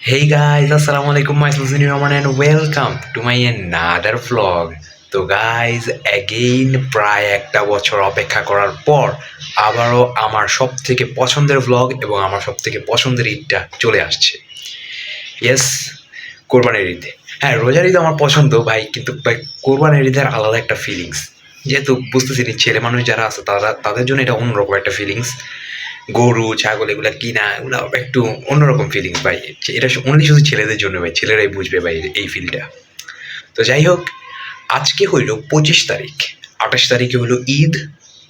Hey guys, Assalamualaikum, myself Sunil Rahman and welcome to my another vlog. তো guys again প্রায় একটা বছর অপেক্ষা করার পর আবারও আমার সব থেকে পছন্দের ভ্লগ এবং আমার সব থেকে পছন্দের ঈদটা চলে আসছে। ইয়েস, কোরবানির ঈদ। হ্যাঁ, রোজার ঈদ আমার পছন্দ ভাই, কিন্তু ভাই কোরবানির ঈদের আলাদা একটা ফিলিংস। যেহেতু বুঝতেছি ছেলে মানুষ যারা আছে তাদের জন্য এটা অন্যরকম একটা ফিলিংস। গরু ছাগল এগুলা কিনা এগুলা একটু অন্যরকম ফিলিংস ভাই। এটা অনলি শুধু ছেলেদের জন্য ভাই, ছেলেরাই বুঝবে ভাই এই ফিলটা। তো যাই হোক, আজকে হইল 25 তারিখ, 28 তারিখে হইল ঈদ।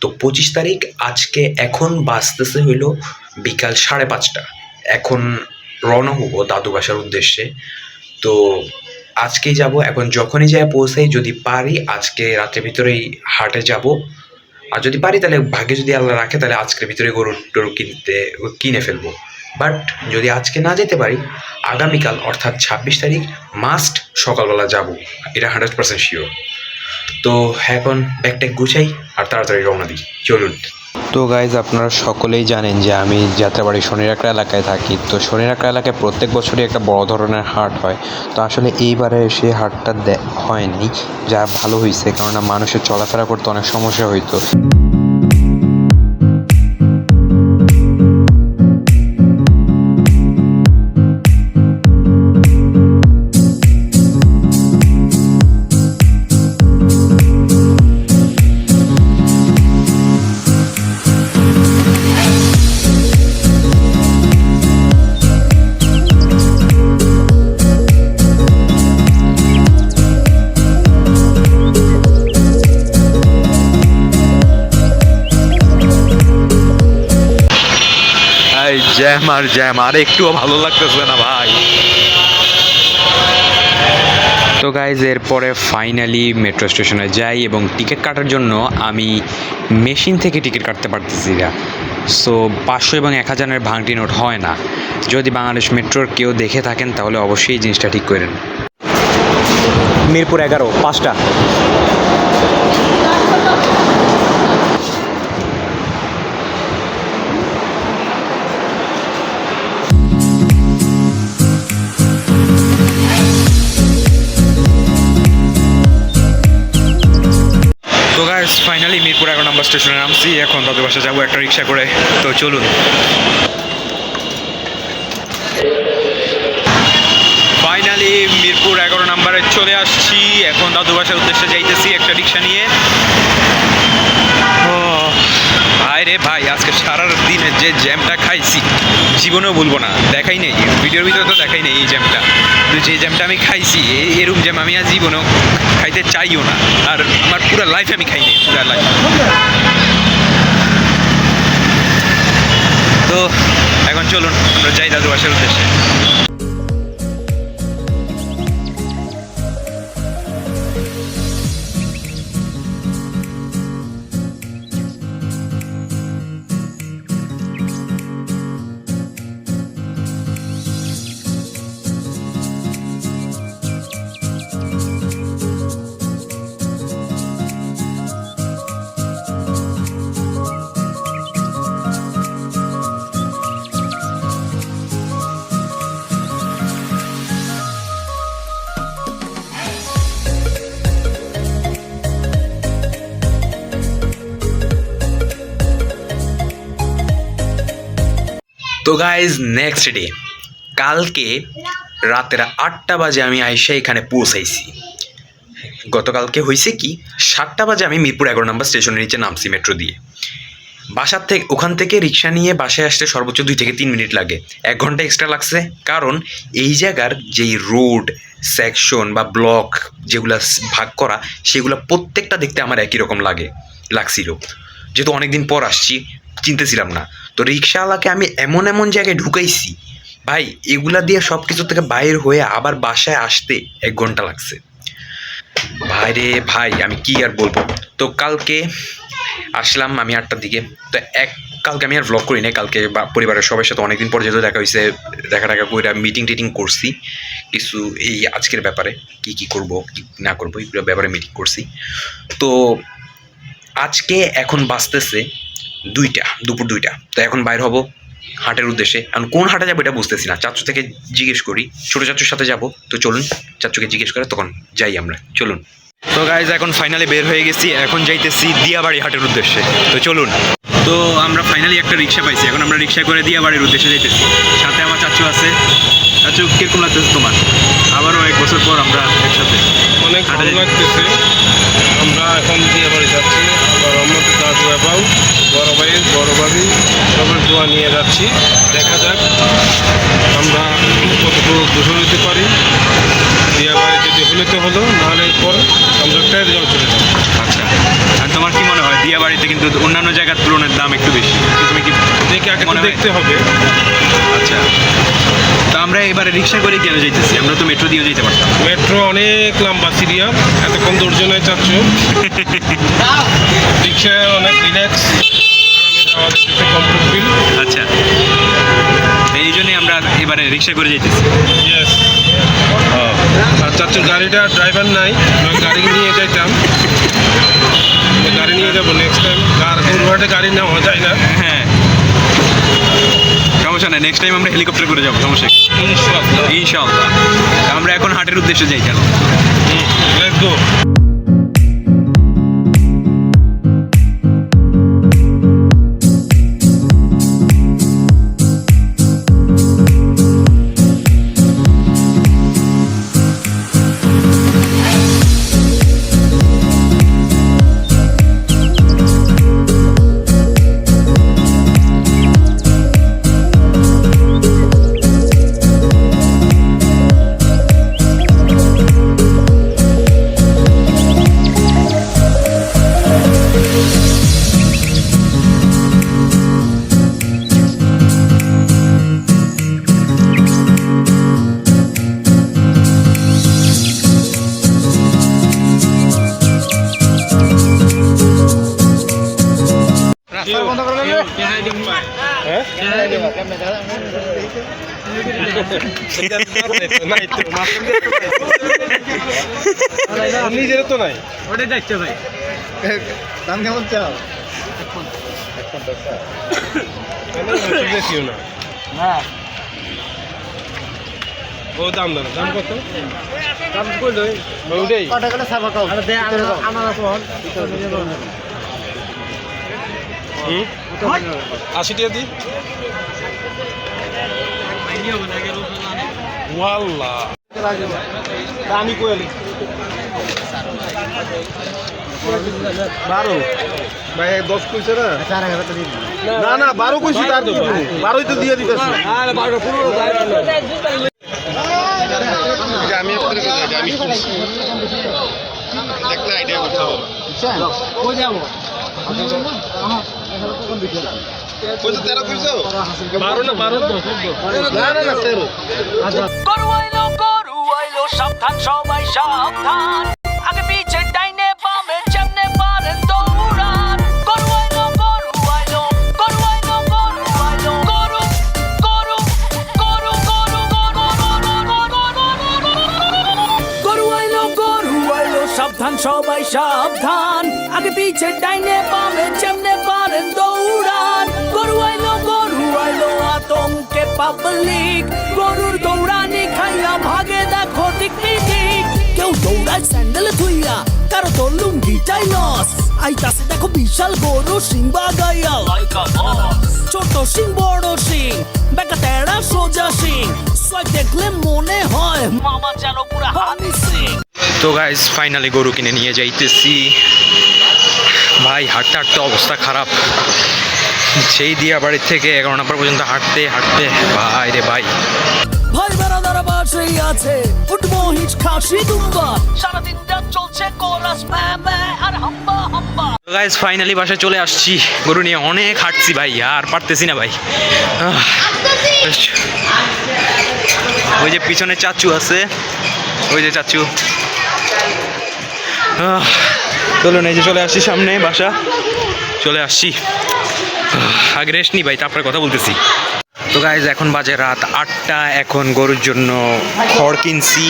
তো 25 তারিখ আজকে এখন বাজতেছে হইল বিকাল 5:30। এখন রওনা হবো দাদু বাসার উদ্দেশ্যে। তো আজকেই যাব, এখন যখনই যায় পৌঁছাই, যদি পারি আজকে রাতের ভিতরেই হাটে যাব। আর যদি পারি তাহলে ভাগ্যে যদি আল্লাহ রাখে তাহলে আজকের ভিতরে গরু টরু কিনে ফেলবো। বাট যদি আজকে না যেতে পারি, আগামীকাল অর্থাৎ 26 তারিখ মাস্ট সকালবেলা যাব, এটা 100% শিওর। তো এখন ব্যাগট্যাগ গুছাই আর তাড়াতাড়ি রওনা দিই, চলুন। তো গাইজ, আপনারা সকলেই জানেন যে আমি যাত্রাবাড়ি শনিরাকড়া এলাকায় থাকি। তো শনিরাকড়া এলাকায় প্রত্যেক বছরই একটা বড় ধরনের হাট হয়। তো আসলে এইবারে সেই হাটটা হয়নি, যা ভালো হয়েছে, কেননা মানুষের চলাফেরা করতে অনেক সমস্যা হইতো। জ্যাম আর জ্যাম, আর একটুও ভালো লাগতেছে না ভাই। তো গাইজ, এরপরে ফাইনালি মেট্রো স্টেশনে যাই এবং টিকিট কাটার জন্য আমি মেশিন থেকে টিকিট কাটতে পারতেছি না। সো 500 এবং 1000-এর ভাঙটি নোট হয় না। যদি বাংলাদেশ মেট্রোর কেউ দেখে থাকেন তাহলে অবশ্যই এই জিনিসটা ঠিক করেন। মিরপুর 11, 5টা। তো গাইস, ফাইনালি মিরপুর 11 নম্বর স্টেশনে নামছি। এখন দাদু বাসা যাবো একটা রিক্সা করে। তো চলুন। ফাইনালি মিরপুর 11 নম্বরে চলে আসছি। এখন দাদু বাসার উদ্দেশ্যে যাইতেছি একটা রিক্সা নিয়ে। ও ভাই রে ভাই, আজকে সারা দিনে যে জ্যামটা খাইছি জীবনেও ভুলবো না। দেখাই নেই ভিডিওর ভিতরে, তো দেখাই নেই এই জ্যামটা। যে জ্যামটা আমি খাইছি, এরকম জ্যাম আমি আর জীবনেও খাইতে চাইও না। আর আমার পুরো লাইফে আমি খাইনি, পুরো লাইফ। তো এখন চলুন আমরা যাই দাদু বাসার উদ্দেশ্যে। তো গাইজ, নেক্সট ডে কালকে রাতের 8টা বাজে আমি আইসা এখানে পৌঁছাইছি। গতকালকে হয়েছে কি, 7টা বাজে আমি মিরপুর 11 নম্বর স্টেশনের নিচে নামছি মেট্রো দিয়ে। বাসার থেকে ওখান থেকে রিক্সা নিয়ে বাসায় আসতে সর্বোচ্চ 2 থেকে 3 মিনিট লাগে। 1 ঘন্টা এক্সট্রা লাগছে, কারণ এই জায়গার যেই রোড সেকশন বা ব্লক যেগুলো ভাগ করা, সেগুলো প্রত্যেকটা দেখতে আমার একই রকম লাগছিল। যেহেতু অনেকদিন পর আসছি, চিনতেছিলাম না। তো রিক্সাওয়ালাকে আমি এমন এমন জায়গায় ঢুকাইছি ভাই, এগুলা দিয়ে সব কিছু থেকে বাইর হয়ে আবার বাসায় আসতে 1 ঘন্টা লাগছে। ভাই রে ভাই, আমি কি আর বলবো। তো কালকে আসলাম আমি 8টার দিকে। তো কালকে আমি আর ভ্লগ করি নাই। কালকে পরিবারের সবার সাথে অনেকদিন পর যেহেতু দেখা হয়েছে, দেখা কইরা মিটিং টিটিং করছি কিছু, এই আজকের ব্যাপারে কি করব কি না করবো এগুলো ব্যাপারে মিটিং করছি। তো আজকে এখন বাজতেছে 2টা, দুপুর 2টা। তো এখন বাইর হব হাটের উদ্দেশ্যে। এখন কোন হাটে যাবো এটা বুঝতেছি না, চাচু থেকে জিজ্ঞেস করি, ছোটো চাচুর সাথে যাব। তো চলুন চাচুকে জিজ্ঞেস করে তখন যাই আমরা, চলুন। তো গাইজ এখন ফাইনালি বের হয়ে গেছি, এখন যাইতেছি দিয়াবাড়ি হাটের উদ্দেশ্যে। তো চলুন। তো আমরা ফাইনালি একটা রিক্সা পাইছি, এখন আমরা রিক্সা করে দিয়াবাড়ির উদ্দেশ্যে যাইতেছি। সাথে আমার চাচু আছে। চাচু কিরকম লাগতেছে তোমার? আবারও 1 বছর পর আমরা একসাথে। অনেক ভালো লাগতেছে। আমরা এখন দিয়াবাড়ি যাচ্ছি, আবার আমাদের দাদু এবং বড় ভাই বড় ভাবি সবার দোয়া নিয়ে যাচ্ছি। দেখা যাক আমরা কতটুকু দূষণ হতে পারি। দিয়াবাড়ি যদি হলে তো হলো, নাহলে পর আমরা ট্রেন যাওয়া চলে যাবো। আচ্ছা, আর তোমার কি মনে হয় দিয়াবাড়িতে কিন্তু অন্যান্য জায়গার তুলনায় দাম একটু বেশি, তুমি কি দেখে আগে মনে হয়? দেখতে হবে। আচ্ছা, তো আমরা এবারে রিক্সা করে কেন যাইতেছি? আমরা তো মেট্রো দিয়েও যেতে পারতাম। মেট্রো অনেক লম্বা সিরিয়াল, এতক্ষণ ধৈর্য নয় চাচ্ছ। রিক্সায় অনেক রিল্যাক্স, আরামে যাওয়া যেতেছে, কমফোর্ট ফিল। আচ্ছা, এই জন্যই আমরা এবারে রিক্সা করে যাইতেছি। ইয়েস। আর চাচুর গাড়িটা ড্রাইভার নাই, নয় গাড়ি নিয়ে যাইতাম। আমি গাড়ি নিয়ে যাবো নেক্সট টাইম। গরুহাটে গাড়ি নেওয়া যায় না। হ্যাঁ, সমস্যা নাই, নেক্সট টাইম আমরা হেলিকপ্টার করে যাবো, সমস্যা নেই। ইনশাআল্লাহ। ইনশাআল্লাহ। আমরা এখন হাটের উদ্দেশ্যে যাই কেন? Let's go. নিজের তো নাই, ওটাই যাচ্ছে ভাই। দাম কেমন চাও? বেশিও না। হ্যাঁ, ও দাম দাম দাম কত? দাম কইলো ওইটাই কত করে সাবা কাও? আরে দে আমার ফোন 80 টাকা দি। ওয়াল্লাহ আমি কইলি 12 ভাই 10 কইছে না? 4000 টাকা দিবি। না না 12 কইছি, তার কি 12ই তো দিয়ে দিতেছি। আরে 12 15 যায় না। আমি আপনাদের কথা আমি দেখলে আইডিয়া করতে পারবো। কই যাব? কইছে 13 কইছো? 12 না 12 তো 14। না না না 13। গরু আইলো সাবধান সবাই সাবধান, আগে পিছে ডাইনে বামে যেমনে পারেন দৌড়ান। গরু আইলো গরু আইলো গরু আইলো গরু আইলো গরু গরু গরু গরু গরু আইলো সাবধান সবাই সাবধান, আগে পিছে ডাইনে বামে যেমনে পারেন দৌড়ান। গরু আইলো আতঙ্কে পাবলিক, গরুর দৌড়ানি খাইয়া ভাগে দেখো দিক বিদিক। কেউ দৌড়ায় স্যান্ডেল ধুইয়া, কারো তো লুঙ্গিটাই লস। আইতাছে দেখো বিশাল গরু সিং বাগাইয়া লাইকা বস। ছোট সিং বড় সিং, বেকা তেড়া সোজা সিং, সোয়াগ দেখলে মনে হয় মামা যেন পুরা হানি সিং। তো গাইজ ফাইনালি গরু কিনে নিয়ে যাইতেছি। ভাই হাঁটতে হাঁটতে অবস্থা খারাপ, সেই দিয়াবাড়ির থেকে 11 নম্বর পর্যন্ত হাঁটতে হাঁটতে ভাই রে ভাই। ভাই বেড়াদার বাসেই আছে, উঠবো হিচ খাসি দুম্বা, সারাদিন রাত চলছে কোরাস ম্যা আর হাম্বা হাম্বা। গাইজ ফাইনালি বাসায় চলে আসছি, গরু নিয়ে অনেক হাঁটছি ভাই, আর পারতেছি না ভাই। ওই যে পিছনে চাচু আছে, ওই যে চাচু। চলুন, এই যে চলে আসছি সামনে বাসা, চলে আসছি। আগে রেস্ট নি ভাই, তারপরে কথা বলতেছি। তো গাইজ এখন বাজে রাত 8টা, এখন গরুর জন্য খড় কিনছি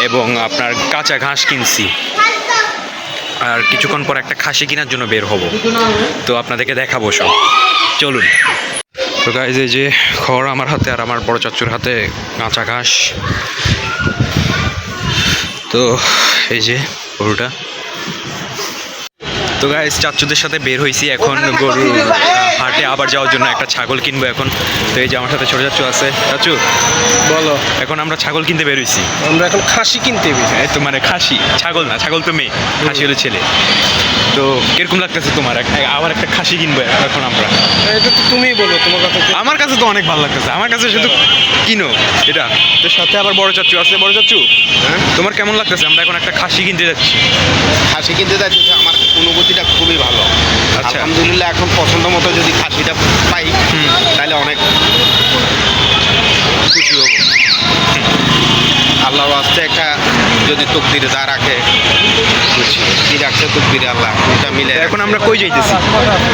এবং আপনার কাঁচা ঘাস কিনছি, আর কিছুক্ষণ পর একটা খাসি কেনার জন্য বের হব। তো আপনাদেরকে দেখাবো সব, চলুন। তো গাইজ এই যে খড় আমার হাতে আর আমার বড় চাচুর হাতে কাঁচা ঘাস। তো এই যে গরুটা। তো গাইজ চাচুদের সাথে বের হয়েছি এখন গরু হাটে আবার যাওয়ার জন্য একটা ছাগল কিনবো এখন। তো এই যে আমার সাথে ছোট চাচু আছে। চাচু বলো, এখন আমরা ছাগল কিনতে বের হয়েছি। আমরা এখন খাসি কিনতে বেশি। এই তো মানে খাসি, ছাগল না, ছাগল তো মেয়ে, খাসি হলো ছেলে। তো কিরকম লাগতেছে তোমার? আবার একটা খাসি কিনবো এখন আমরা। এটা তো তুমিই বলো, তোমার কাছে আমার কাছে তো অনেক ভালো লাগতেছে, আমার কাছে শুধু কিনো এটা। তো সাথে আবার বড় চাচু আছে। বড় চাচু, হ্যাঁ তোমার কেমন লাগতেছে? আমরা এখন একটা খাসি কিনতে যাচ্ছি। খাসি কিনতে যাচ্ছি, আমার অনুভূতিটা খুবই ভালো। আচ্ছা। আলহামদুলিল্লাহ, এখন পছন্দ মতো যদি খাসিটা পাই তাহলে অনেক খুশি হব। আল্লাহর ওয়াস্তে একটা যদি তকদিরে যা রাখে, বুঝছি কি রাখছে তকদিরে আল্লাহ, এটা মিলে। এখন আমরা কই যাইতেছি?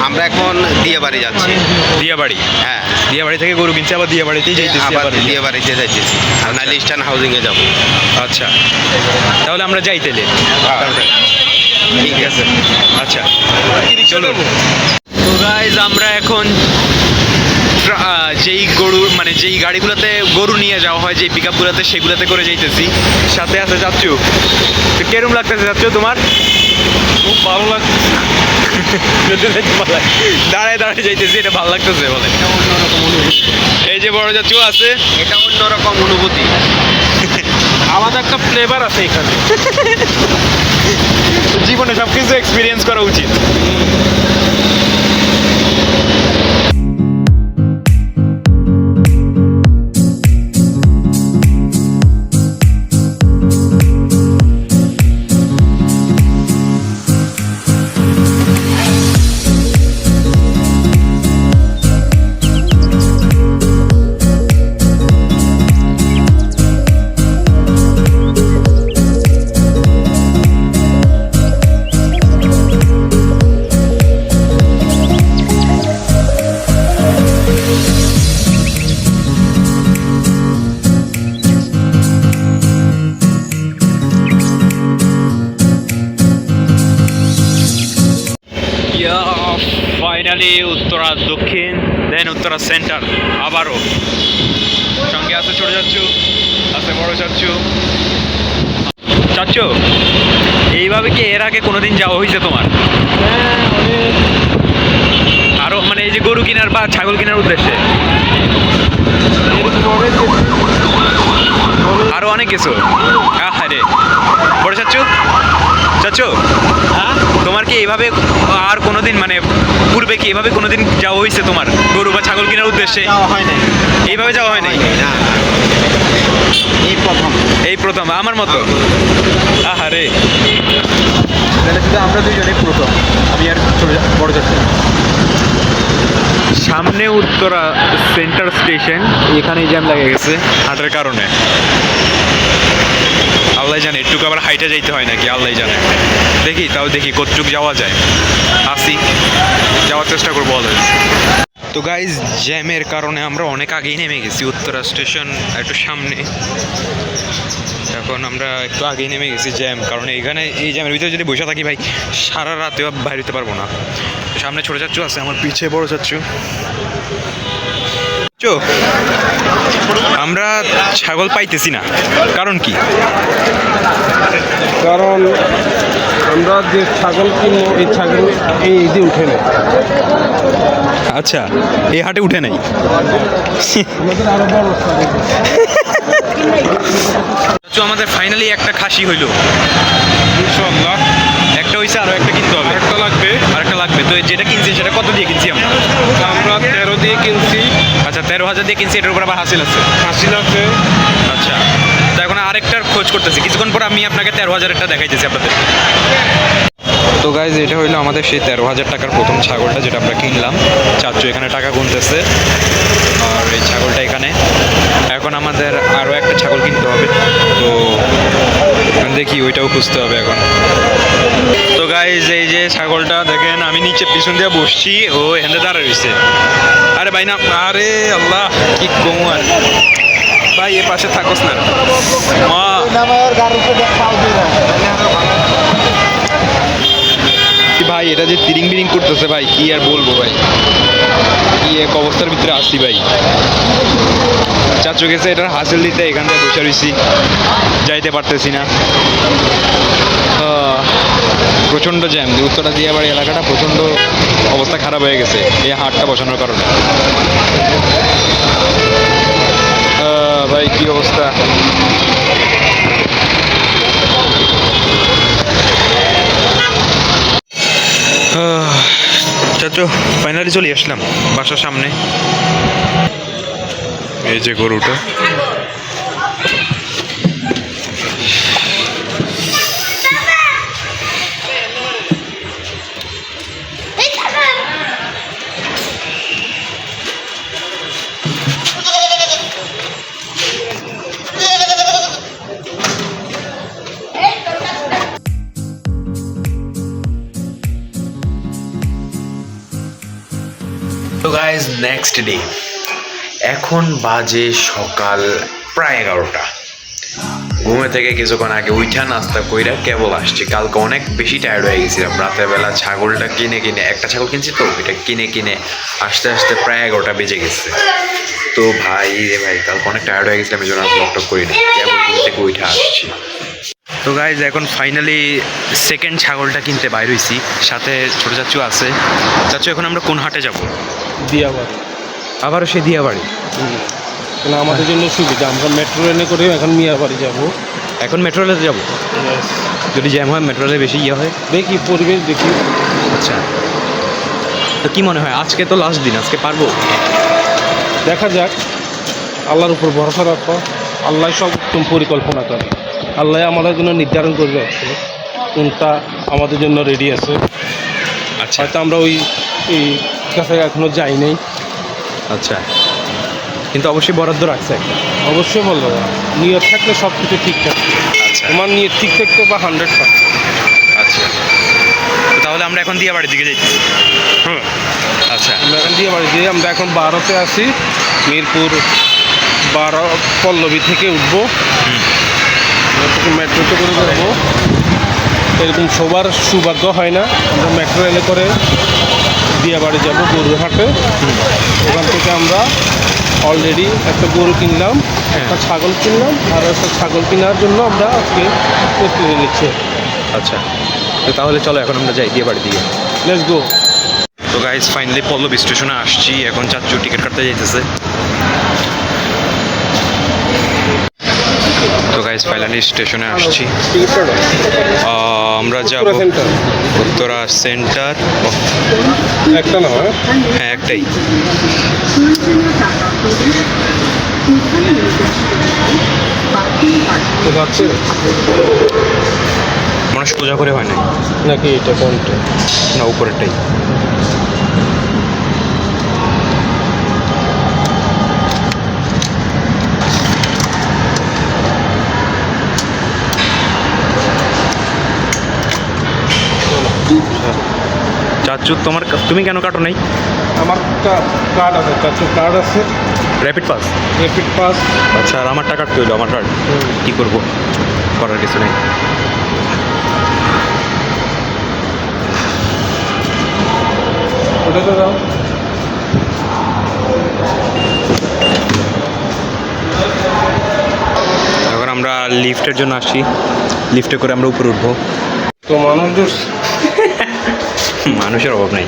আমরা এখন দিয়ে বাড়ি যাচ্ছি। দিয়াবাড়ি। হ্যাঁ, দিয়াবাড়ি থেকে গরু কিনছি, আবার দিয়াবাড়িতেই যাইতেছি। আবার আবার দিয়ে বাড়িতে যাইতেছি, আর নাহলে ইস্টার্ন হাউজিংয়ে যাবো। আচ্ছা, তাহলে আমরা যাই তাহলে। ঠিক আছে। আচ্ছা চলো। তো গাইজ আমরা এখন যেই গরু মানে যেই গাড়িগুলোতে গরু নিয়ে যাওয়া হয়, যেই পিক আপগুলোতে, সেগুলোতে করে যাইতেছি। সাথে আছে চাচ্চু। তো কেরম লাগতেছে চাচ্চু তোমার? খুব ভালো লাগছে। দাঁড়ায় দাঁড়ায় যাইতেছি, এটা ভালো লাগতেছে বলে। এই যে বড় চাচ্চু আছে। এটা অন্যরকম অনুভূতি, আলাদা একটা ফ্লেভার আছে এখানে। জীবনে সব কিছু এক্সপিরিয়েন্স করা উচিত। ফাইনালি উত্তরা দক্ষিণ, দেন উত্তরা সেন্টার। আবারও সঙ্গে আছে ছোট চাচ্চু, আছে বড় চাচ্চু। চাচ্চু, এইভাবে কি এর আগে কোনোদিন যাওয়া হয়েছে তোমার? আরো মানে এই যে গরু কেনার বা ছাগল কেনার উদ্দেশ্যে আরো অনেক কিছু। হ্যাঁ রে বড় চাচ্চু, চাচ্চু তোমার কি এইভাবে আর কোনোদিন মানে পূর্বে কি এইভাবে কোনোদিন যাওয়া হয়েছে তোমার গরু বা ছাগল কেনার উদ্দেশ্যে? যাওয়া হয় নাই, এইভাবে যাওয়া হয় নাই? না, এই প্রথম। এই প্রথম আমার মতো। আহারে, তাহলে শুধু আমরা দুজনেই প্রথম, আমি আর বড় যাচ্ছি। সামনে উত্তরা সেন্টার স্টেশন, এখানেই জ্যাম লেগে গেছে হাটের কারণে। আল্লাহ জানে, একটুকু আবার হাইটে যাইতে হয় নাকি আল্লাহ জানে। দেখি, তাও দেখি কতটুক যাওয়া যায়। আসি, যাওয়ার চেষ্টা করবো অলওয়েজ। তো গাইজ, জ্যামের কারণে আমরা অনেক আগেই নেমে গেছি। উত্তরা স্টেশন একটু সামনে, এখন আমরা একটু আগেই নেমে গেছি। জ্যাম কারণ এখানে এই জ্যামের ভিতরে যদি বসে থাকি ভাই, সারা রাতেও বাইরে হতে পারবো না। সামনে ছোট চাচ্চু আছে, আমার পিছে বড় চাচ্চু। আমরা ছাগল পাইতেছি না, কারণ কি? কারণ আমরা যে ছাগল কিনবো, এই ছাগল এই ঈদে উঠে নেই। আচ্ছা, এই হাটে উঠে নাই। আমাদের আরো বড় তো আমাদের ফাইনালি একটা খাসি হইলো ইনশাআল্লাহ। একটা হইছে, আরো একটা কিনতে হবে। আরেকটা লাগবে। আরেকটা লাগবে। তো যেটা কিনছি সেটা কত দিয়ে কিনছি আমরা? আমরা 13 দিয়ে কিনছি। আচ্ছা, 13,000 দিয়ে কিনছি। এটার উপর আবার হাসিল আছে। হাসিল আছে। আচ্ছা, তো এখন আরেকটার খোঁজ করতেছি। কিছুক্ষণ পর আমি আপনাকে 13,000-এরটা দেখাইতেছি আপনাদের। তো গাইজ, এটা হইলো আমাদের সেই 13,000 টাকার প্রথম ছাগলটা, যেটা আমরা কিনলাম। চাচু এখানে টাকা গুনতেছে, আর এই ছাগলটা এখানে। এখন আমাদের আরও একটা ছাগল কিনতে হবে, তো দেখি ওইটাও খুঁজতে হবে এখন। তো গাইজ, এই যে ছাগলটা দেখেন, আমি নিচে পিছন দিয়ে বসছি, ও এখানে দাঁড়া রয়েছে। আরে ভাই না, আরে আল্লাহ, কি কমু আর ভাই, এ পাশে থাকোস না মা। ভাই এটা যে তিরিং বিরিং করতেছে ভাই, কি আর বলবো ভাই, কি এক অবস্থার ভিতরে আসছি ভাই। চাচু গেছে এটার হাসিল দিতে, এখান থেকে বসে রয়েছি, যাইতে পারতেছি না। প্রচণ্ড জ্যাম, উত্তরা দিয়াবাড়ি এলাকাটা প্রচণ্ড অবস্থা খারাপ হয়ে গেছে এই হাটটা বসানোর কারণে। ভাই কি অবস্থা। চাচু ফাইনালি চলে আসলাম বাসার সামনে। এই যে গরুটা, তো গাইজ নেক্সট ডে, এখন বাজে সকাল প্রায় 11টা। ঘুমে থেকে কিছুক্ষণ আগে উঠা নাস্তা কইরা কেবল আসছি। কালকে অনেক বেশি টায়ার্ড হয়ে গেছিলাম। রাতের বেলা ছাগলটা কিনে একটা ছাগল কিনছি, তো এটা কিনে আসতে আসতে প্রায় 11টা বেজে গেছে। তো ভাই কালকে অনেক টায়ার্ড হয়ে গেছিলাম, এই জন্য ব্লগটা করি না, কেবল ঘুম থেকে উঠে আসছি। তো গাইজ এখন ফাইনালি সেকেন্ড ছাগলটা কিনতে বাইর হয়েছি, সাথে ছোটো চাচু আছে। চাচু এখন আমরা কোন হাটে যাব? দিয়াবাড়ি। আবারও সে দিয়াবাড়ি? কেন আমাদের জন্য সুবিধা, আমরা মেট্রো রেলে করে এখন মিয়াবাড়ি যাব। এখন মেট্রো রেলে যাব? যদি জ্যাম হয় মেট্রো রেলে বেশি ইয়ে হয়, দেখি পরিবেশ দেখি। আচ্ছা, তো কি মনে হয় আজকে তো লাস্ট দিন, আজকে পারবো? দেখা যাক, আল্লাহর উপর ভরসা রাখো। আল্লাহ সব উত্তম পরিকল্পনা করে। আল্লাহ আমাদের জন্য নির্ধারণ করবে আছে কোনটা আমাদের জন্য রেডি আছে। আচ্ছা, হয়তো আমরা ওই কাছে এখনো যাই নাই। আচ্ছা, কিন্তু অবশ্যই বরাদ্দ রাখছে একটা। অবশ্যই বলবো, নিয়ত থাকলে সব কিছু ঠিক থাকবে। আচ্ছা, তোমার নিয়ত ঠিক থাকতে বা 100%। আচ্ছা, তাহলে আমরা এখন দিয়াবাড়ির দিকে যাইছি। হুম, আচ্ছা, আমরা এখন দিয়াবাড়ি দিয়ে আমরা এখন 12তে আছি। মিরপুর 12 পল্লবী থেকে উঠবো, মেট্রোতে করে যাবো। এরকম সবার সৌভাগ্য হয় না। আমরা মেট্রো রেলে করে দিয়াবাড়ি যাব গরুর হাটে। ওখান থেকে আমরা অলরেডি একটা গরু কিনলাম, একটা ছাগল কিনলাম, আর একটা ছাগল কেনার জন্য আমরা আজকে প্রস্তুতি নিচ্ছি। আচ্ছা, তো তাহলে চলো এখন আমরা যাই দিয়াবাড়ির দিকে। Let's go. তো গাইজ ফাইনালি পল্লবী স্টেশনে আসছি, এখন চাচু টিকিট কাটতে যাইতেছে। তো গাইজ ফাইনালি স্টেশনে আসছি। আমরা যাব উত্তরা সেন্টার। একটা না, হ্যাঁ একটাই। যাচ্ছে মানুষ পূজা করে হয় না নাকি? এটা কোনটা? না, উপরেরটাই। চাচু তুমি কেন কাটো নাই? আমার কার্ড আছে, চাচুর কার্ড আছে, র্যাপিড পাস। Rapid pass. আচ্ছা, আর আমার টাকা হইলো, আমার কার্ড কী করবো, করার কিছু নেই। ওটাতে দাও। এখন আমরা লিফটের জন্য আসি, লিফটে করে আমরা উপরে উঠবো। তো মানুষের অভাব নাই।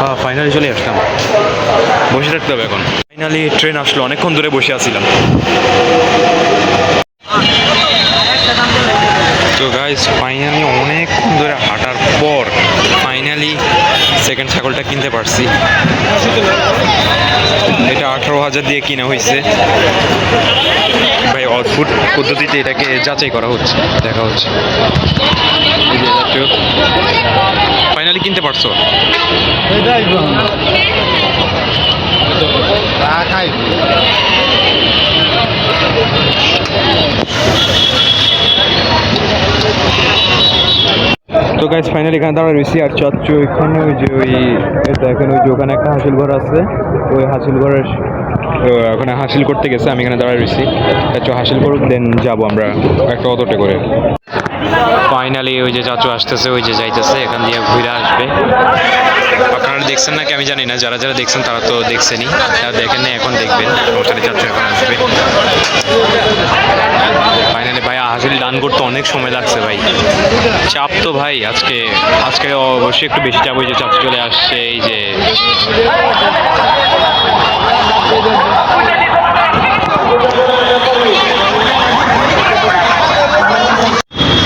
হ্যাঁ, ফাইনালি চলে আসলাম। বসে থাকতে হবে এখন। ফাইনালি ট্রেন আসলো, অনেকক্ষণ ধরে বসে আছিলাম। তো গাইস ফাইনালি অনেকক্ষণ ধরে হাঁটার পর ফাইনালি সেকেন্ড ছাগলটা কিনতে পারছি। এটা 18,000 দিয়ে কিনা হয়েছে ভাই। অদ্ভুত পদ্ধতিতে এটাকে যাচাই করা হচ্ছে, দেখা হচ্ছে। ফাইনালি কিনতে পারছো? তো গাইজ ফাইনালি এখানে দাঁড়া রয়েছি আর চাচ্ছু এখানে ওই যে দেখেন ওই যে ওখানে একটা হাসিল ঘর আছে, ওই হাসিল ঘরের ওখানে হাসিল করতে গেছে, আমি এখানে দাঁড়া রয়েছি। চাচ্ছু হাসিল করুক দেন যাবো আমরা একটা অটোতে করে। ফাইনালি ওই যে চাচু আসতেছে, ওই যে যাইতেছে, এখান দিয়ে ঘুরে আসবে। আপনারা দেখছেন নাকি আমি জানি না, যারা যারা দেখছেন তারা তো দেখছেনই, যারা দেখেন না এখন দেখবেন। ওখানে চাচু এখন আসবে। ফাইনালি ভাই হাসিল ডান করতে অনেক সময় লাগছে ভাই, চাপ তো ভাই আজকে আজকে অবশ্যই একটু বেশি চাপ। ওই যে চাপ চলে আসছে, এই যে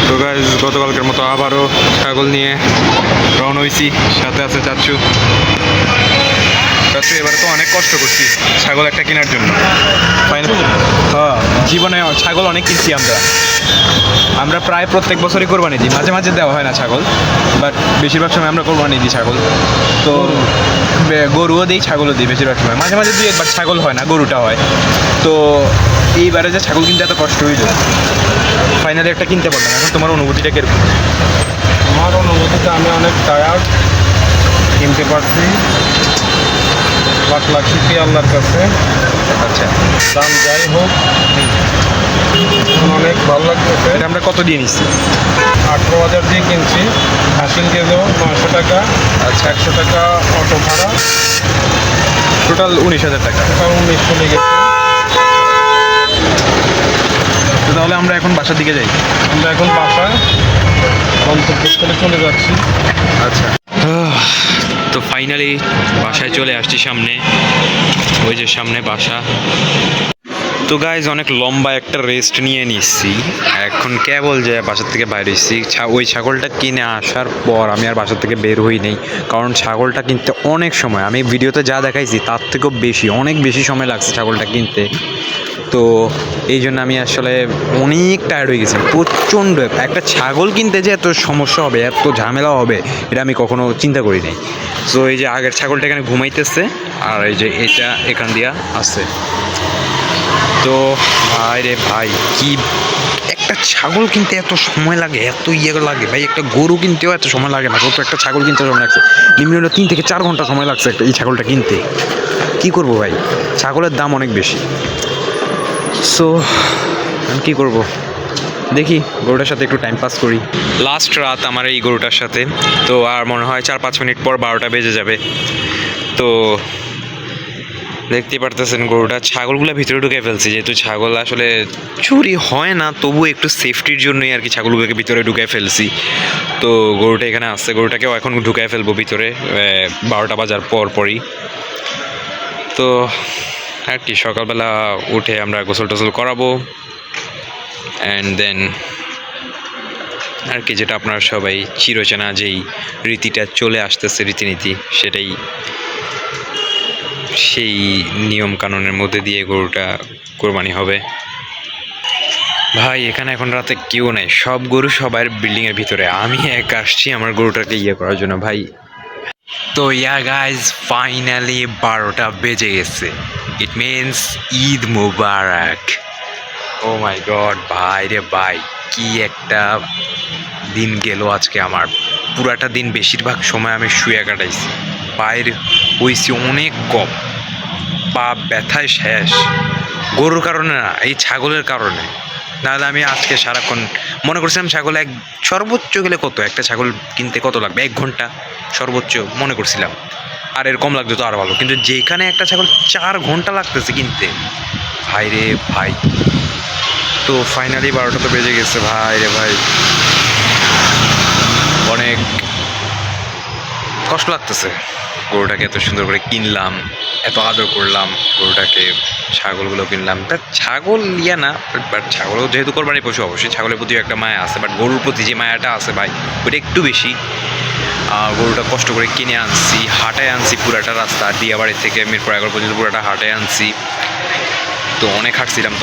তো গাইজ গতকালকের মতো আবারও ছাগল নিয়ে রওনা হয়েছি, সাথে আছে চাচ্ছু। চাচ্ছু এবার তো অনেক কষ্ট করছি ছাগল একটা কেনার জন্য। হ্যাঁ, জীবনে ছাগল অনেক কিনছি আমরা প্রায় প্রত্যেক বছরই কোরবানি দিই, মাঝে মাঝে দেওয়া হয় না ছাগল, বাট বেশিরভাগ সময় আমরা কোরবানি দিই ছাগল। তো গরুও দিই, ছাগলও দিই বেশিরভাগ সময়, মাঝে মাঝে দিই একবার ছাগল হয় না, গরুটা হয়। তো এইবারে যে ছাগল কিনতে এত কষ্ট হইল, ফাইনালি একটা কিনতে পারলাম। এখন তোমার অনুভূতিটা কিরকম? আমার অনুভূতিতে আমি অনেক টায়ার্ড, কিনতে পারছি, লাখ লাখ শুকরিয়া আল্লাহর কাছে। আচ্ছা, দাম যাই হোক অনেক ভালো লাগতেছে। এটা আমরা কত দিয়ে নিচ্ছি? 18,000 দিয়ে কিনছি, হাসিল গেল 900 টাকা, আচ্ছা, 100 টাকা অটো ভাড়া, টোটাল 19,000 টাকা। টোটাল 19 চলে গেছে। তো তাহলে আমরা এখন বাসার দিকে যাই। আমরা এখন বাসায় গন্তব্যস্থলে চলে যাচ্ছি। আচ্ছা, তো ফাইনালি বাসায় চলে আসছি, সামনে ওই যে সামনে বাসা। তো গাইজ অনেক লম্বা একটা রেস্ট নিয়ে নিচ্ছি, এখন কেবল যে বাসার থেকে বাইরে হয়েছি। ওই ছাগলটা কিনে আসার পর আমি আর বাসার থেকে বের হই নেই, কারণ ছাগলটা কিনতে অনেক সময়, আমি ভিডিওতে যা দেখাইছি তার থেকেও বেশি, অনেক বেশি সময় লাগছে ছাগলটা কিনতে। তো এই জন্য আমি আসলে অনেক টায়ার্ড হয়ে গেছি, প্রচণ্ড। একটা ছাগল কিনতে যে এত সমস্যা হবে, এত ঝামেলা হবে, এটা আমি কখনো চিন্তা করি নাই। সো এই যে আগের ছাগলটা এখানে ঘুমাইতেছে, আর এই যে এটা এখান দিয়া আসছে। তো ভাই রে ভাই, কি একটা ছাগল কিনতে এত সময় লাগে, এত লাগে ভাই। একটা গরু কিনতেও এত সময় লাগে না, তো একটা ছাগল কিনতে সময় লাগছে নিম্ন 3 থেকে 4 ঘন্টা সময় লাগছে একটা এই ছাগলটা কিনতে। কি করব ভাই, ছাগলের দাম অনেক বেশি। সো আমি কী করবো, দেখি গরুটার সাথে একটু টাইম পাস করি। লাস্ট রাত আমার এই গরুটার সাথে, তো আর মনে হয় 4-5 মিনিট পর 12টা বেজে যাবে। তো দেখতেই পারতেছেন গরুটা, ছাগলগুলো ভিতরে ঢুকে ফেলছে, যেহেতু ছাগল আসলে চুরি হয় না, তবু একটু সেফটির জন্যই আর কি ছাগলগুলোকে ভিতরে ঢুকে ফেলছি। তো গরুটা এখানে আসছে, গরুটাকেও এখন ঢুকায় ফেলবো ভিতরে 12টা বাজার পরই। তো আর কি সকালবেলা উঠে আমরা গোসল টোসল করাবো, অ্যান্ড দেন আর কি যেটা আপনারা সবাই চিরচেনা যেই রীতিটা চলে আসতেছে, রীতিনীতি, সেটাই, সেই নিয়ম কানুনের মধ্যে দিয়ে গরুটা কোরবানি হবে। ভাই এখানে এখন রাতে কেউ নাই, সব গরু সবার বিল্ডিংয়ের ভিতরে, আমি একা আসছি আমার গরুটাকে করার জন্য ভাই। তো ইয়া গাইজ ফাইনালি 12টা বেজে গেছে, ইট মিনস ঈদ মুবারক। ও মাই গড ভাই রে ভাই, কি একটা দিন গেল আজকে আমার। পুরাটা দিন বেশিরভাগ সময় আমি শুয়ে কাটাইছি, পায়ের হইছি অনেক কম, পা ব্যথায় শেষ। গরুর কারণে না, এই ছাগলের কারণে। নাহলে আমি আজকে সারাক্ষণ মনে করছিলাম ছাগল সর্বোচ্চ গেলে কত, একটা ছাগল কিনতে কত লাগবে, 1 ঘন্টা সর্বোচ্চ মনে করছিলাম, আর এর কম লাগতো তো আর ভালো। কিন্তু যেখানে একটা ছাগল 4 ঘন্টা লাগতেছে কিনতে, ভাই রে ভাই। তো ফাইনালি 12টা তো বেজে গেছে ভাই রে ভাই, অনেক কষ্ট লাগতেছে। গরুটাকে এত সুন্দর করে কিনলাম, এত আদর করলাম গরুটাকে, ছাগলগুলো কিনলাম। তা ছাগল না, বাট ছাগলও যেহেতু কোরবানি পশু, অবশ্যই ছাগলের প্রতিও একটা মায়া আছে, বাট গরুর প্রতি যে মায়াটা আছে ভাই, ওইটা একটু বেশি। গরুটা কষ্ট করে কিনে আনছি, হাটায় আনছি পুরাটা রাস্তা, দিয়াবাড়ি থেকে মিরপুর 11 পর্যন্ত পুরাটা হাটায় আনছি। তো অনেক হাঁটছিলাম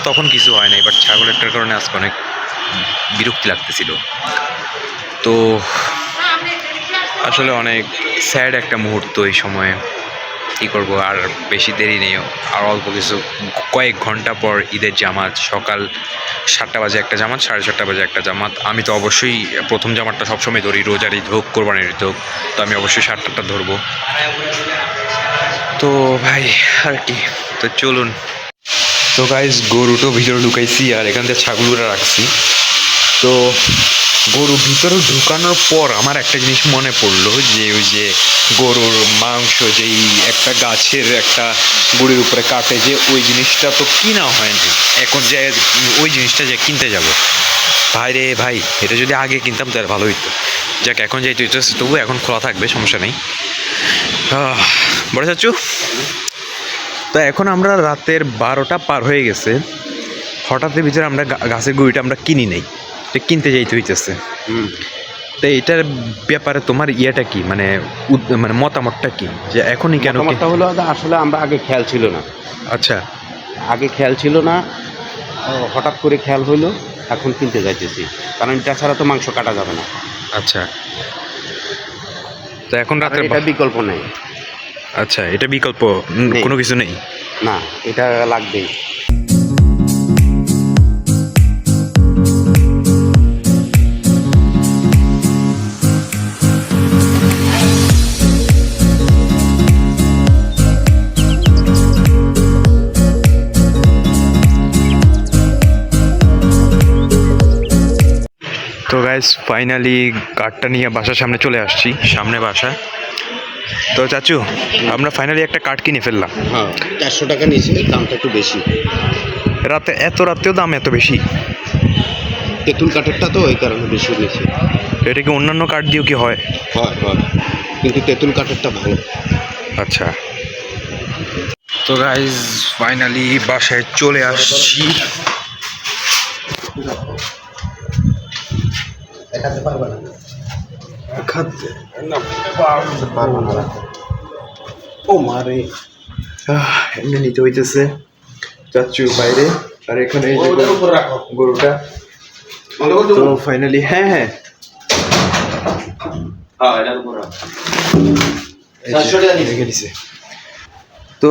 তখন কিছু হয় নাই, বাট ছাগলেরটার কারণে আজকে অনেক বিরক্তি লাগতেছিল। তো আসলে অনেক স্যাড একটা মুহূর্ত এই সময়ে। কী করবো, আর বেশি দেরি নেই, আর অল্প কিছু কয়েক ঘন্টা পর ঈদের জামাত। সকাল 7টা বাজে একটা জামাত, 7:30 বাজে একটা জামাত। আমি তো অবশ্যই প্রথম জামাতটা সবসময় ধরি, রোজার ঈদ হোক কোরবানির ঈদ হোক, তো আমি অবশ্যই 7টাটা ধরবো। তো ভাই আর কি, তো চলুন। তো গাইজ গরুটো ভিতরে ঢুকাইছি আর এখান থেকে ছাগলগুলো রাখছি। তো গরু ভিতরে ঢুকানোর পর আমার একটা জিনিস মনে পড়লো, যে ওই যে গরুর মাংস যেই একটা গাছের একটা গুড়ির উপরে কাটে, যে ওই জিনিসটা তো কিনা হয়নি, এখন যে ওই জিনিসটা যে কিনতে যাব। ভাই রে ভাই, এটা যদি আগে কিনতাম তাহলে ভালো হইতো। যাক, এখন যেহেতু হইতেছে তবু এখন খোলা থাকবে, সমস্যা নেই। বড় চাচু, তো এখন আমরা রাতের 12টা পার হয়ে গেছে, হঠাৎের ভিতরে আমরা গাছের গুঁড়িটা আমরা কিনি নেই, এটা কিনতে যাইতে হইতেছে। তো এইটার ব্যাপারে তোমার ইয়েটা কি, মানে মানে মতামতটা কি, যে এখনই কেন? মতামতটা হলো আসলে আমরা আগে খেয়াল ছিল না। আচ্ছা, আগে খেয়াল ছিল না, হঠাৎ করে খেয়াল হইলো, এখন কিনতে যাইতেছি, কারণ এটা ছাড়া তো মাংস কাটা যাবে না। আচ্ছা, তো এখন রাতের এটা বিকল্প নেই। আচ্ছা, এটা বিকল্প নেই। কোনো কিছু নেই? না, এটা লাগবেই। তো গাইস ফাইনালি কার্ডটা নিয়ে বাসার সামনে চলে আসছি, সামনে বাসা। তো চাচু, আমরা ফাইনালি একটা কার্ড কিনে ফেললাম। হ্যাঁ, 400 টাকা নিয়েছে, দামটা একটু বেশি। রাতেও দাম এত বেশি? তেঁতুল কাঠেরটা তো ওই কারণে বেশি নিয়েছে। এটা কি অন্যান্য কার্ড দিয়েও কি হয়? হয়, কিন্তু তেঁতুল কাঠেরটা ভালো। আচ্ছা, তো গাইজ ফাইনালি বাসায় চলে আসছি। এমনি নিতে হইতেছে চাচু বাইরে, আর এখানে এই যে গরুটা। তো ফাইনালি হ্যাঁ রেখে দিছে। তো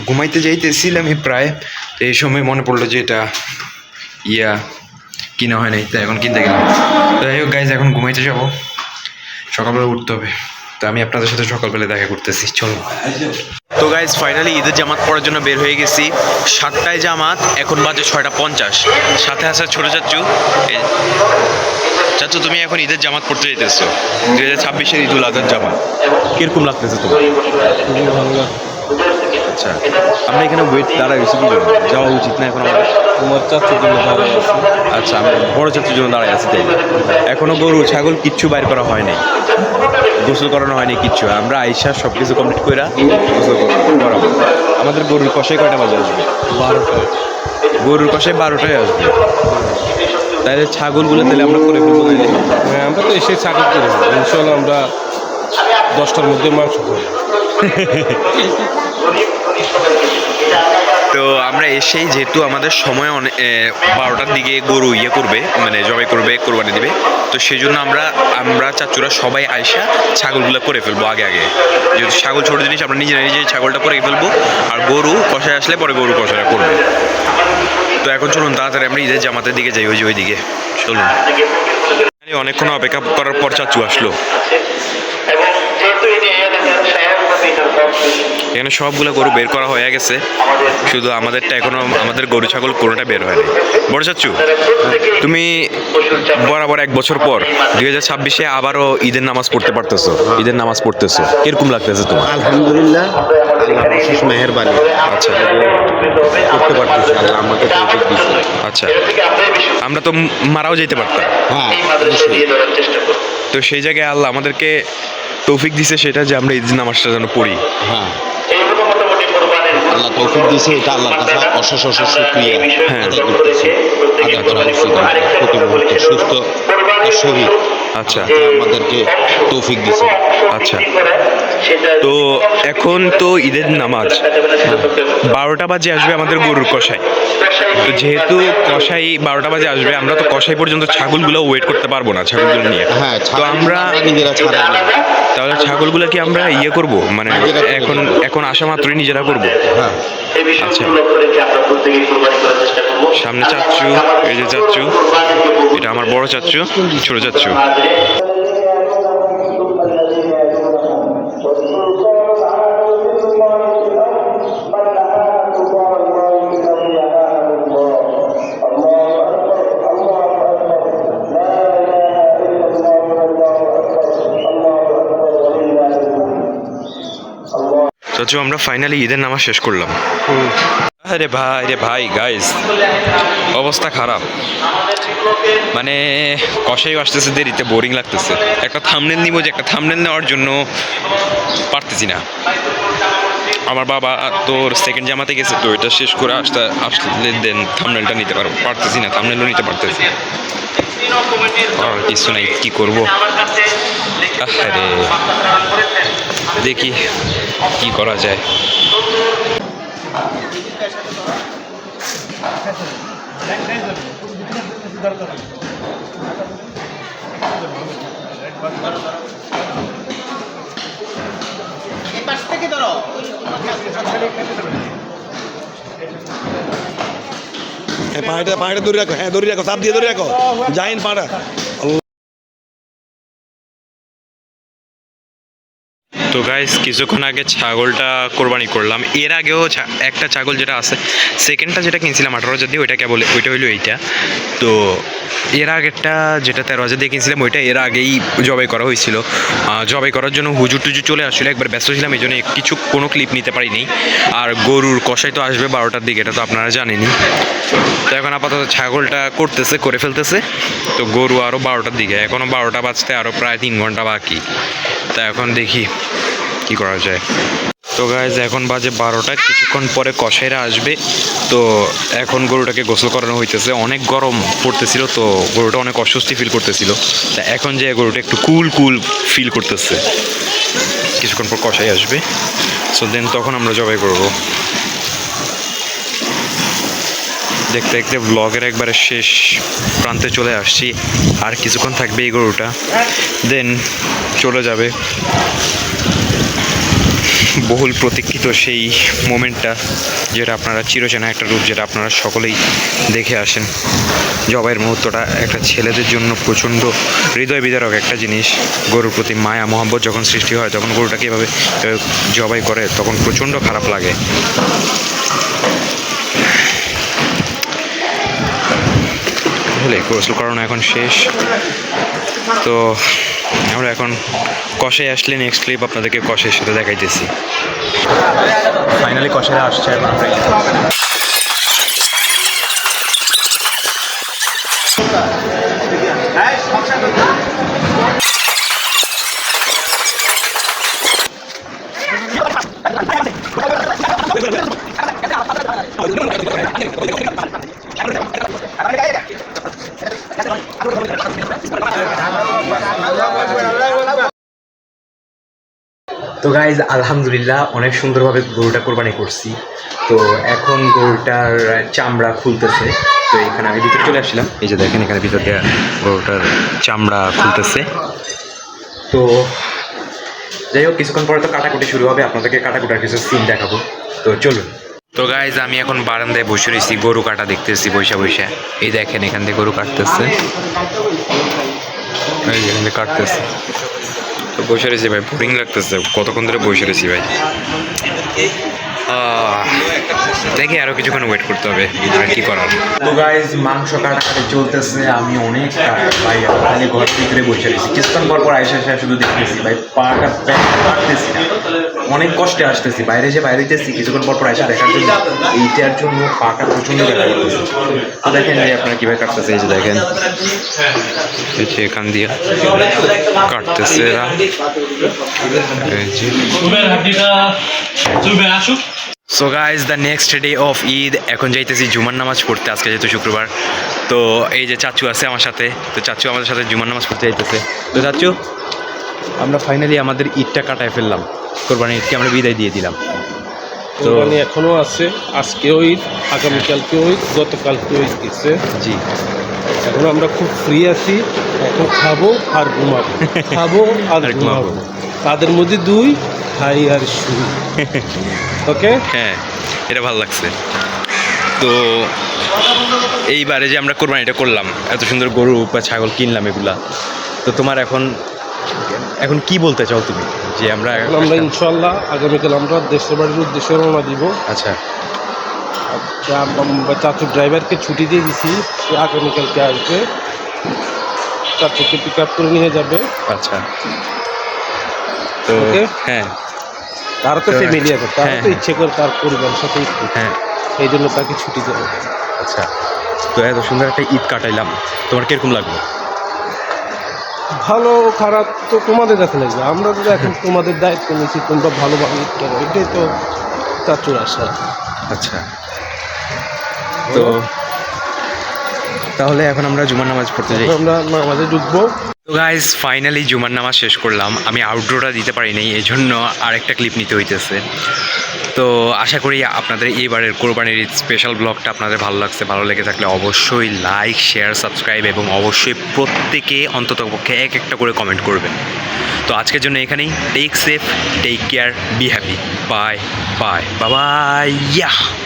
ঘুমাইতে যাইতেছিলাম প্রায়, তো এই সময় মনে পড়লো যে এটা কিনা হয় নাই, তাই এখন কিনতে গেলাম। তো যাই হোক গাইজ, এখন ঘুমাইতে যাবো, সকালবেলা উঠতে হবে। তো আমি আপনাদের সাথে সকালবেলা দেখা করতেছি, চলো। তো গাইজ ফাইনালি ঈদের জামাত পড়ার জন্য বের হয়ে গেছি। 7টায় জামাত, এখন বাজে 6:50। সাথে আছে ছোটো চাচু। চাচু, তুমি এখন ঈদের জামাত পড়তে যেতেছো, 2026-এর ঈদুল আজহার জামাত, কিরকম লাগতেছে তোমার? আচ্ছা, আমরা এখানে দাঁড়ায় গেছি কি জন্য? যাওয়া উচিত না এখন আমাদের? তোমার চাচুর জন্য দাঁড়ায় আছি। আচ্ছা, আমি বড় চাচুর জন্য দাঁড়ায় আছি। তাই এখনো গরু ছাগল কিচ্ছু বাইর করা হয়নি, গোসল করানো হয়নি কিচ্ছু। আমরা আইসা সব কিছু কমপ্লিট করে গোসল করাবো। আমাদের গরুর কষাই কয়টা বাজে আসবে? 12টায়। গরুর কষাই 12টায় আসবে। তাহলে ছাগলগুলো তাহলে আমরা করে ফেলবো। হ্যাঁ, আমরা তো এসে চাকরি করি, ইনশাল্লাহ আমরা 10টার মধ্যে মাংস খাবো। তো আমরা এসেই, যেহেতু আমাদের সময় অনেক 12টার দিকে গরু করবে, মানে জবাই করবে, কোরবানি দেবে, তো সেই জন্য আমরা চাচুরা সবাই আইসা ছাগলগুলো করে ফেলবো আগে। যেহেতু ছাগল ছোটো জিনিস, আমরা নিজে ছাগলটা করে ফেলবো, আর গরু কষায় আসলে পরে গরু কষাটা করবে। তো এখন চলুন তাড়াতাড়ি আমরা ঈদের জামাতের দিকে যাই, ওই দিকে চলুন। অনেকক্ষণ অপেক্ষা করার পর চাচু আসলো। এখানে সবগুলো গরু বের করা হয়ে গেছে, শুধু আমাদেরটা এখনো, আমাদের গরু ছাগল কোনোটা বের হয়নি। বড় চাচু, তুমি বরাবর 1 বছর পর 2026-এ আবারও ঈদের নামাজ পড়তে পারতেছো, ঈদের নামাজ পড়তেছো, কিরকম লাগতেছে তোমার? আলহামদুলিল্লাহ, আল্লাহর অশেষ মেহেরবানি। আচ্ছা, করতে পারতেছি, আল্লাহ আমাকে তৌফিক দিয়েছে। আচ্ছা, আমরা তো মারাও যেতে পারতাম। হ্যাঁ, তো সেই জায়গায় আল্লাহ আমাদেরকে তৌফিক দিছে, সেটা যে আমরা ঈদের নামাজটা যেন পড়ি। হ্যাঁ, আল্লাহ তৌফিক দিয়েছে, এটা আল্লাহর কাছে অশেষ শুকরিয়া আদায় করতেছি। আদায় করা উচিত প্রতি মুহূর্তে সুস্থ শহীদ। আচ্ছা, আমাদেরকে তৌফিক দিয়েছে। আচ্ছা, তো এখন তো ঈদের নামাজ 12টা বাজে আসবে আমাদের গরুর কষাই। তো যেহেতু কষাই 12টা বাজে আসবে, আমরা তো কষাই পর্যন্ত ছাগলগুলো ওয়েট করতে পারবো না ছাগলগুলো নিয়ে। হ্যাঁ, তো আমরা নিজেরা ছাড়া তাহলে ছাগলগুলো কি আমরা ইয়ে করব, মানে নিজেরা করে এখন নেবো। এখন আসা মাত্রই নিজেরা করব? হ্যাঁ, আচ্ছা, সামনে চাচ্চু, এই যে চাচ্চু, এটা আমার বড় চাচ্চু, ছোট চাচ্চু। চাচু, আমরা ফাইনালি ঈদের নামাজ শেষ করলাম। আরে ভাই রে ভাই, গাইস অবস্থা খারাপ, মানে কষাই আসতেছে দেরিতে, বোরিং লাগতেছে। একটা থাম্বনেল নিব, যে একটা থাম্বনেল নেওয়ার জন্য পারতেছি না। আমার বাবা তোর সেকেন্ড জামাতে গেছে, তো এটা শেষ করে আসলে দেন থাম্বনেলটা নিতে পারতেছি না, থাম্বনেলও নিতে পারতেছি আর কিছু নাই, কি করব। আরে দেখি কি করা যায়। পাহাড়ে ধরে রাখো, হ্যাঁ ধরে রাখো, চাপ দিয়ে ধরে রাখো, জাইন পাহাড়া। তো গাইস, কিছুক্ষণ আগে ছাগলটা কোরবানি করলাম। এর আগেও একটা ছাগল যেটা আছে, সেকেন্ডটা যেটা কিনছিলাম 18,000 দিয়ে, ওইটা কেবল ওইটা হইলো এইটা। তো এর আগেরটা যেটা 13,000 দিয়ে কিনছিলাম, ওইটা এর আগেই জবাই করা হয়েছিল। জবাই করার জন্য হুজুর টুজুর চলে আসছিলো, একবার ব্যস্ত ছিলাম, এই জন্য কোনো ক্লিপ নিতে পারিনি। আর গরুর কষাই তো আসবে 12টার দিকে, এটা তো আপনারা জানেনই। তো এখন আপাতত ছাগলটা করে ফেলতেছে। তো গরু আরও 12টার দিকে, এখনও 12টা বাজতে আরও প্রায় 3 ঘন্টা বাকি। তা এখন দেখি কি করা যায়। তো গাইজ, এখন বাজে 12টা, কিছুক্ষণ পরে কষাইরা আসবে। তো এখন গরুটাকে গোসল করানো হইতেছে, অনেক গরম পড়তেছিল, তো গরুটা অনেক অস্বস্তি ফিল করতেছিল। তা এখন যে গরুটা একটু কুল ফিল করতেছে। কিছুক্ষণ পর কষাই আসবে, সো দেন তখন আমরা জবাই করব। দেখতে দেখতে ব্লগের একবারে শেষ প্রান্তে চলে আসছি। আর কিছুক্ষণ থাকবে এই গরুটা, দেন চলে যাবে বহুল প্রতীক্ষিত সেই মোমেন্টটা, যেটা আপনারা চিরচেনা একটা রূপ, যেটা আপনারা সকলেই দেখে আসেন। জবাইয়ের মুহূর্তটা একটা ছেলেদের জন্য প্রচণ্ড হৃদয় বিদারক একটা জিনিস। গরুর প্রতি মায়া মহব্বত যখন সৃষ্টি হয়, তখন গরুটাকে এভাবে জবাই করে, তখন প্রচণ্ড খারাপ লাগে। হলে গোসল করানো এখন শেষ। তো আমরা এখন কষাই আসলে নেক্সট ক্লিপ আপনাদেরকে কষাইয়ের সাথে দেখাইতেছি। ফাইনালি কষাইরা আসছে, এখন আমরা তো গাইজ, আলহামদুলিল্লাহ অনেক সুন্দরভাবে গরুটা কোরবানি করছি। তো এখন গরুটার চামড়া খুলতেছে। তো এখানে আমি ভিতরে চলে আসছিলাম, এই যে দেখেন এখানে ভিতর দিয়ে গরুটার চামড়া খুলতেছে। তো যাই হোক, কিছুক্ষণ পরে তো কাটাকুটি শুরু হবে, আপনাদেরকে কাটাকুটার কিছু সিন দেখাবো। তো চলুন। তো গাইজ, আমি এখন বারান্দায় বসে রয়েছি, গরু কাটা দেখতেছি বৈশা। এই দেখেন এখান থেকে গরু কাটতেছে, এখান থেকে কাটতেছে। তো বসে রয়েছি ভাই, বোরিং লাগতেছে, কতক্ষণ ধরে বসে রয়েছি ভাই। দেখি আরো কিছুক্ষণ ওয়েট করতে হবে, আর কি করার। তো গাইজ, মাংস কাটাকাটি চলতেছে, আমি অনেক ভাই খালি ঘর ভিতরে বসে রয়েছি। কিছুক্ষণ পর আইসা শুধু দেখতেছি ভাই, পাটা কাটতেছি না, অনেক কষ্টে আসতেছি। বাইরে হইতেছি, কিছুক্ষণ পর আইসা দেখার জন্য এইটার জন্য পাটা প্রচন্ড ব্যথা করতেছে। তো দেখেন যে আপনারা কিভাবে কাটতেছে, এই যে দেখেন এখান দিয়ে কাটতেছে এরা। So guys, the next day of Eid, এখন যাইতেছি জুমার নামাজ পড়তে, আজকে যেহেতু শুক্রবার। তো এই যে চাচু আছে আমার সাথে, তো চাচু আমাদের সাথে জুমার নামাজ পড়তে যাইতেছে। তো চাচু, আমরা ফাইনালি আমাদের ঈদটা কাটায় ফেললাম, কোরবানির ঈদকে আমরা বিদায় দিয়ে দিলাম। কোরবানি এখনো আছে, আজকেও ঈদ, আগামীকালকেও ঈদ, গতকালকেও ঈদ গেছে। জি, এখন আমরা খুব ফ্রি আছি, এখন খাবো আর ঘুমাবো, খাবো আর আর ঘুমাবো, ঘুমাবো। তাদের মধ্যে দুই, খাই আর শুই। ওকে, হ্যাঁ, এটা ভালো লাগছে। তো এইবারে যে আমরা কোরবানিটা করলাম, এত সুন্দর গরু বা ছাগল কিনলাম এগুলা, তো তোমার এখন এখন কি বলতে চাও তুমি যে আমরা এখন আমরা ইনশাল্লাহ আগামীকাল আমরা দেশের বাড়ির উদ্দেশ্যে রওনা দিব। আচ্ছা চাচুর ড্রাইভারকে ছুটি দিয়ে দিছি, সে আগামীকালকে আসবে, চাচুকে পিক আপ করে নিয়ে যাবে। আচ্ছা, তো Okay. হ্যাঁ তারও তো তো- ফ্যামিলি আছে, তারও হ্যাঁ, তো ইচ্ছে করে তার পরিবারের সাথে ঈদ করতে। হ্যাঁ এই জন্য তাকে ছুটি দেবে। আচ্ছা, তো এত সুন্দর একটা ঈদ কাটাইলাম, তোমার কিরকম লাগলো? ভালো খারাপ তো তোমাদের কাছে লাগবে, আমরা তো এখন তোমাদের দায়িত্ব নিয়েছি, তোমরা ভালোভাবে ঈদ করো, এটাই তো চাচুর আশা। আচ্ছা, তো তাহলে এখন আমরা জুমার নামাজ পড়তে যাই। এখন আমরা নামাজে ঢুকবো। তো গাইজ ফাইনালি জুমার নামাজ শেষ করলাম। আমি আউটডোরটা দিতে পারিনি, এই জন্য আরেকটা ক্লিপ নিতে হইতেছে। তো আশা করি আপনাদের এইবারের কোরবানির ঈদ স্পেশাল ব্লগটা আপনাদের ভালো লাগছে। ভালো লেগে থাকলে অবশ্যই লাইক, শেয়ার, সাবস্ক্রাইব এবং অবশ্যই প্রত্যেকে অন্ততপক্ষে এক একটা করে কমেন্ট করবেন। তো আজকের জন্য এখানেই। Take safe, take care, be happy, bye bye bye, yeah.